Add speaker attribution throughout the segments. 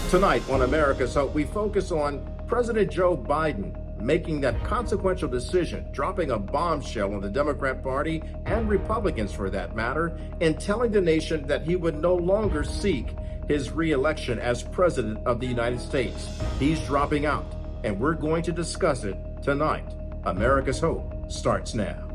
Speaker 1: Tonight on America's Hope, we focus on President Joe Biden making that consequential decision, dropping a bombshell on the Democrat Party and Republicans for that matter, and telling the nation that he would no longer seek his re-election as President of the United States. He's dropping out, and we're going to discuss it tonight. America's Hope starts now.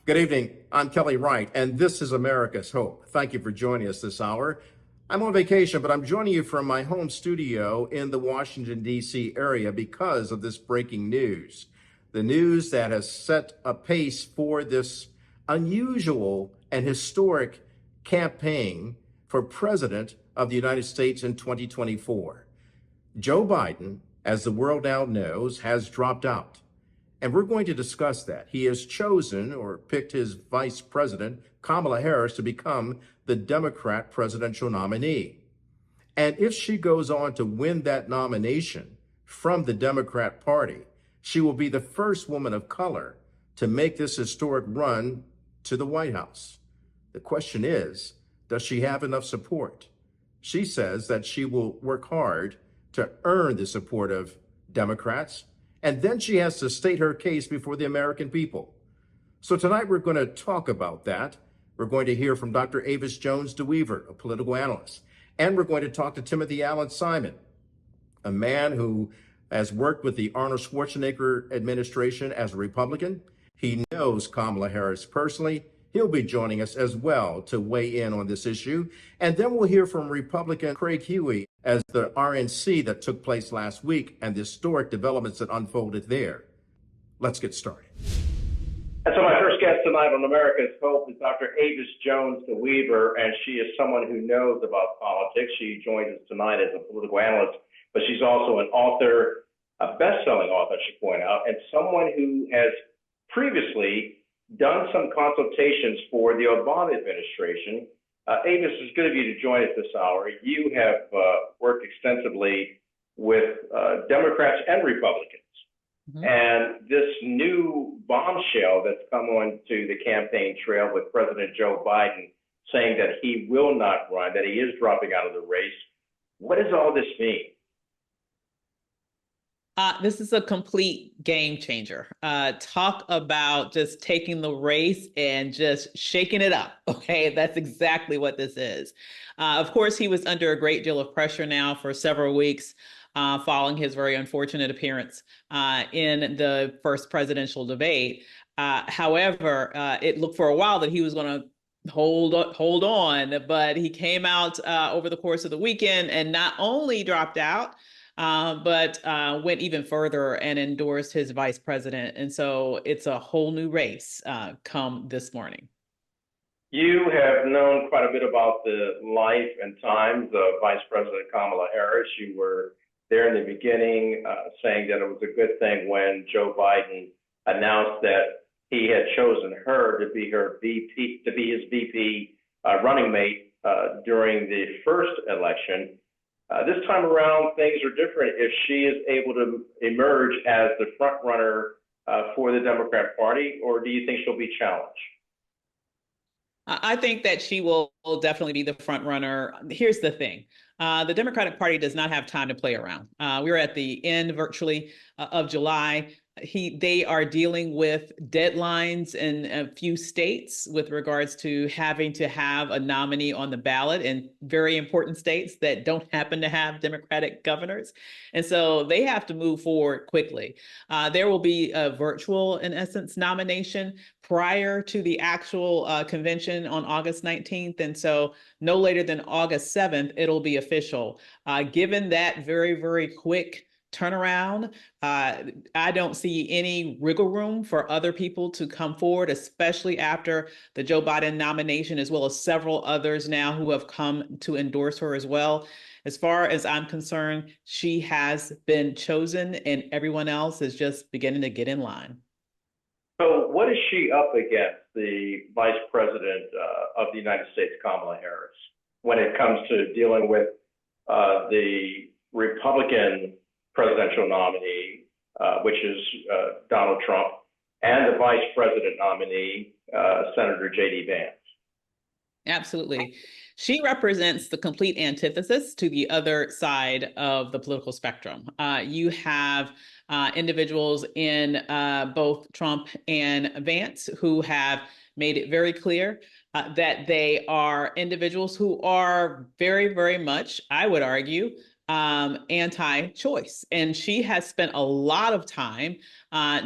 Speaker 1: Good evening. I'm Kelly Wright, and this is America's Hope. Thank you for joining us this hour. I'm on vacation, but I'm joining you from my home studio in the Washington, D.C. area because of this breaking news. The news that has set a pace for this unusual and historic campaign for President of the United States in 2024. Joe Biden, as the world now knows, has dropped out. And we're going to discuss that. He has chosen or picked his Vice President, Kamala Harris, to become the Democrat presidential nominee. And if she goes on to win that nomination from the Democrat Party, she will be the first woman of color to make this historic run to the White House. The question is, does she have enough support? She says that she will work hard to earn the support of Democrats, and then she has to state her case before the American people. So tonight we're going to talk about that. We're going to hear from Dr. Avis Jones-DeWeever, a political analyst. And we're going to talk to Timothy Allen Simon, a man who has worked with the Arnold Schwarzenegger administration as a Republican. He knows Kamala Harris personally. He'll be joining us as well to weigh in on this issue. And then we'll hear from Republican Craig Huey as the RNC that took place last week and the historic developments that unfolded there. Let's get started.
Speaker 2: And so my first guest tonight on America's Hope is Dr. Avis Jones-DeWeever, and she is someone who knows about politics. She joins us tonight as a political analyst, but she's also an author, a best-selling author, I should point out, and someone who has previously done some consultations for the Obama administration. Avis, it's good of you to join us this hour. You have worked extensively with Democrats and Republicans. Mm-hmm. And this new bombshell that's come onto the campaign trail with President Joe Biden saying that he will not run, that he is dropping out of the race. What does all this mean?
Speaker 3: This is a complete game changer. Talk about just taking the race and just shaking it up. Okay, that's exactly what this is. Of course, he was under a great deal of pressure now for several weeks following his very unfortunate appearance in the first presidential debate. However, it looked for a while that he was going to hold on, but he came out over the course of the weekend and not only dropped out, but went even further and endorsed his vice president. And so it's a whole new race come this morning.
Speaker 2: You have known quite a bit about the life and times of Vice President Kamala Harris. You were there in the beginning saying that it was a good thing when Joe Biden announced that he had chosen her to be her VP, to be his VP running mate during the first election. This time around, things are different if she is able to emerge as the front runner for the Democrat Party, or do you think she'll be challenged?
Speaker 3: I think that she will definitely be the front runner. Here's the thing. The Democratic Party does not have time to play around. We're at the end virtually of July. They are dealing with deadlines in a few states with regards to having to have a nominee on the ballot in very important states that don't happen to have Democratic governors. And so they have to move forward quickly. There will be a virtual, in essence, nomination prior to the actual convention on August 19th. And so no later than August 7th, it'll be official. Given that very, very quick turnaround, I don't see any wiggle room for other people to come forward, especially after the Joe Biden nomination, as well as several others now who have come to endorse her as well. As far as I'm concerned, she has been chosen and everyone else is just beginning to get in line.
Speaker 2: So what is she up against, the Vice President of the United States, Kamala Harris, when it comes to dealing with the Republican presidential nominee, which is Donald Trump, and the vice president nominee, Senator J.D. Vance.
Speaker 3: Absolutely. She represents the complete antithesis to the other side of the political spectrum. You have individuals in both Trump and Vance who have made it very clear that they are individuals who are very, very much, I would argue, anti-choice. And she has spent a lot of time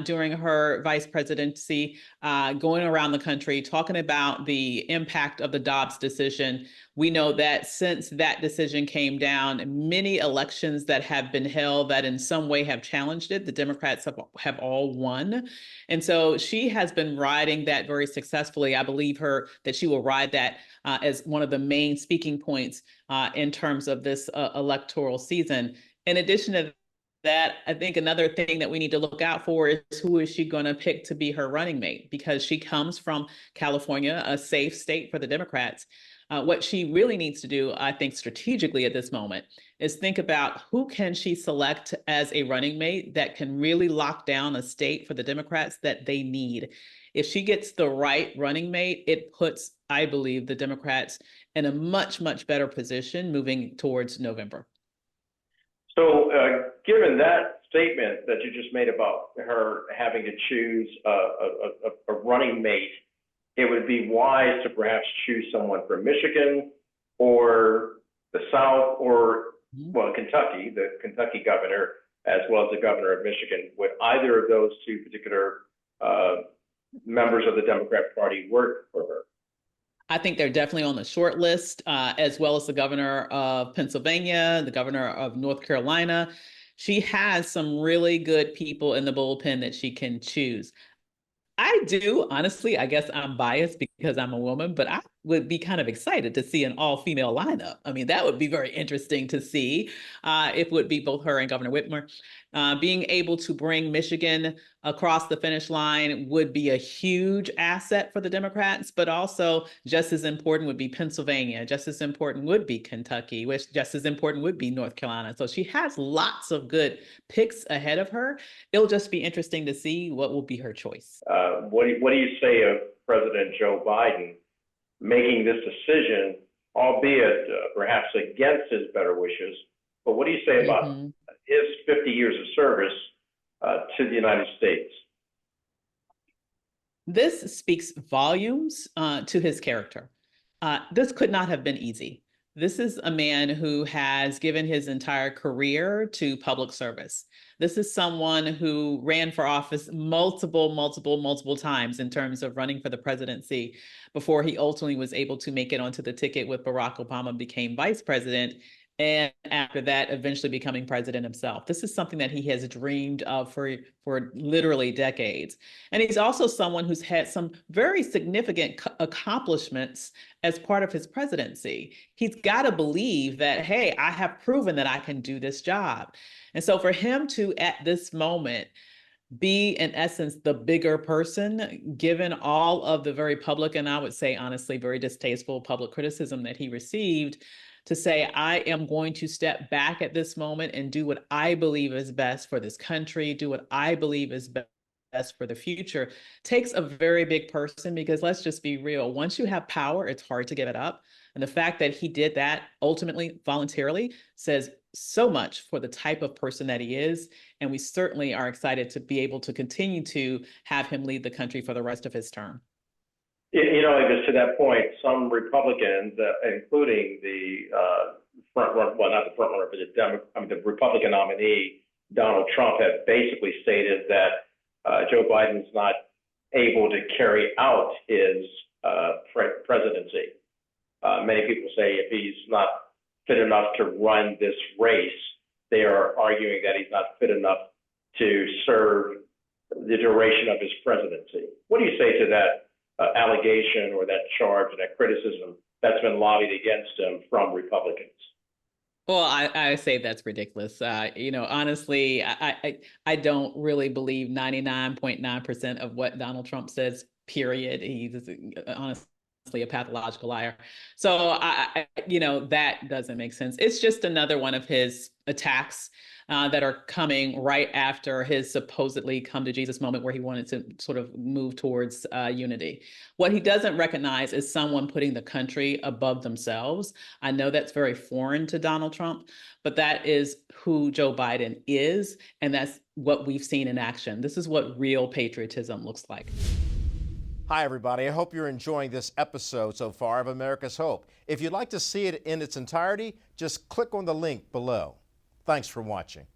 Speaker 3: during her vice presidency going around the country talking about the impact of the Dobbs decision. We know that since that decision came down, many elections that have been held that in some way have challenged it, the Democrats have all won. And so she has been riding that very successfully. I believe that she will ride that as one of the main speaking points in terms of this electoral season. In addition to that, I think another thing that we need to look out for is who is she going to pick to be her running mate, because she comes from California, a safe state for the Democrats. What she really needs to do, I think, strategically at this moment is think about who can she select as a running mate that can really lock down a state for the Democrats that they need. If she gets the right running mate, it puts, I believe, the Democrats in a much, much better position moving towards November.
Speaker 2: So given that statement that you just made about her having to choose a running mate, it would be wise to perhaps choose someone from Michigan or the South or, well, Kentucky, the Kentucky governor, as well as the governor of Michigan. Would either of those two particular members of the Democrat Party work for her?
Speaker 3: I think they're definitely on the short list, as well as the governor of Pennsylvania, the governor of North Carolina. She has some really good people in the bullpen that she can choose. I do, honestly, I guess I'm biased because I'm a woman, but I would be kind of excited to see an all-female lineup. I mean, that would be very interesting to see if it would be both her and Governor Whitmer. Being able to bring Michigan across the finish line would be a huge asset for the Democrats, but also just as important would be Pennsylvania, just as important would be Kentucky, which just as important would be North Carolina. So she has lots of good picks ahead of her. It'll just be interesting to see what will be her choice.
Speaker 2: What do you say of President Joe Biden making this decision, albeit perhaps against his better wishes? But what do you say about his 50 years of service to the United States?
Speaker 3: This speaks volumes to his character. This could not have been easy. This is a man who has given his entire career to public service. This is someone who ran for office multiple times in terms of running for the presidency before he ultimately was able to make it onto the ticket with Barack Obama, became vice president, and after that, eventually becoming president himself. This is something that he has dreamed of for literally decades. And he's also someone who's had some very significant accomplishments as part of his presidency. He's got to believe that, hey, I have proven that I can do this job. And so for him to, at this moment, be in essence the bigger person, given all of the very public, and I would say honestly, very distasteful public criticism that he received, to say, I am going to step back at this moment and do what I believe is best for this country, do what I believe is best for the future, takes a very big person, because let's just be real. Once you have power, it's hard to give it up. And the fact that he did that ultimately voluntarily says so much for the type of person that he is. And we certainly are excited to be able to continue to have him lead the country for the rest of his term.
Speaker 2: You know, just to that point, some Republicans, including the front runner, well, not the front runner, but the Republican nominee, Donald Trump, have basically stated that Joe Biden's not able to carry out his presidency. Many people say if he's not fit enough to run this race, they are arguing that he's not fit enough to serve the duration of his presidency. What do you say to that allegation or that charge or that criticism that's been lobbied against him from Republicans?
Speaker 3: Well, I say that's ridiculous. Honestly, I don't really believe 99.9% of what Donald Trump says, period. He's honestly a pathological liar. So, that doesn't make sense. It's just another one of his attacks that are coming right after his supposedly come to Jesus moment where he wanted to sort of move towards unity. What he doesn't recognize is someone putting the country above themselves. I know that's very foreign to Donald Trump, but that is who Joe Biden is, and that's what we've seen in action. This is what real patriotism looks like.
Speaker 1: Hi, everybody. I hope you're enjoying this episode so far of America's Hope. If you'd like to see it in its entirety, just click on the link below. Thanks for watching.